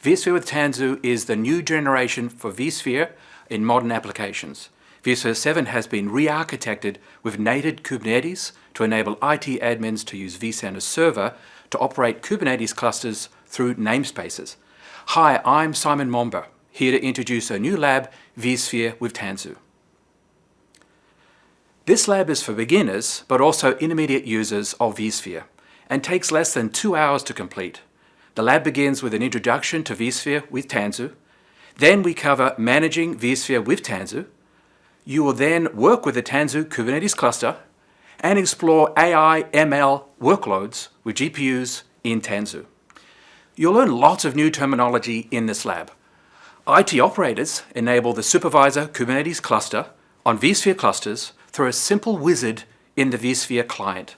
vSphere with Tanzu is the new generation for vSphere in modern applications. vSphere 7 has been re-architected with native Kubernetes to enable IT admins to use vCenter server to operate Kubernetes clusters through namespaces. Hi, I'm Simon Momber, here to introduce a new lab, vSphere with Tanzu. This lab is for beginners, but also intermediate users of vSphere, and takes less than 2 hours to complete. The lab begins with an introduction to vSphere with Tanzu. Then we cover managing vSphere with Tanzu. You will then work with the Tanzu Kubernetes cluster and explore AI ML workloads with GPUs in Tanzu. You'll learn lots of new terminology in this lab. IT operators enable the Supervisor Kubernetes cluster on vSphere clusters through a simple wizard in the vSphere client.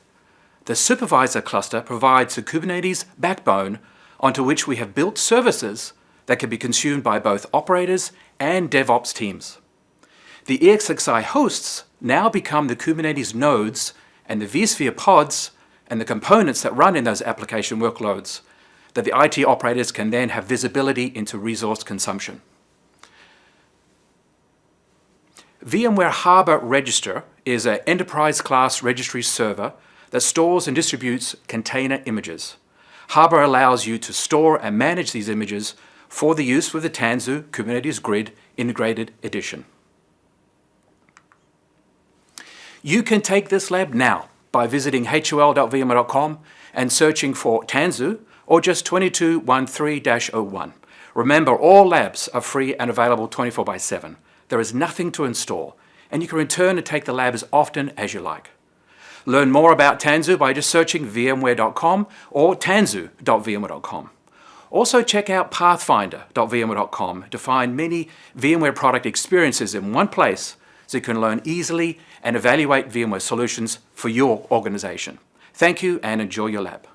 The Supervisor Cluster provides the Kubernetes backbone onto which we have built services that can be consumed by both operators and DevOps teams. The EXXI hosts now become the Kubernetes nodes and the vSphere pods and the components that run in those application workloads that the IT operators can then have visibility into resource consumption. VMware Harbor Register is an enterprise-class registry server that stores and distributes container images. Harbor allows you to store and manage these images for the use with the Tanzu Kubernetes Grid Integrated Edition. You can take this lab now by visiting hul.vmware.com and searching for Tanzu or just 2213-01. Remember, all labs are free and available 24/7. There is nothing to install, and you can return and take the lab as often as you like. Learn more about Tanzu by just searching vmware.com or tanzu.vmware.com. Also check out pathfinder.vmware.com to find many VMware product experiences in one place so you can learn easily and evaluate VMware solutions for your organization. Thank you and enjoy your lab.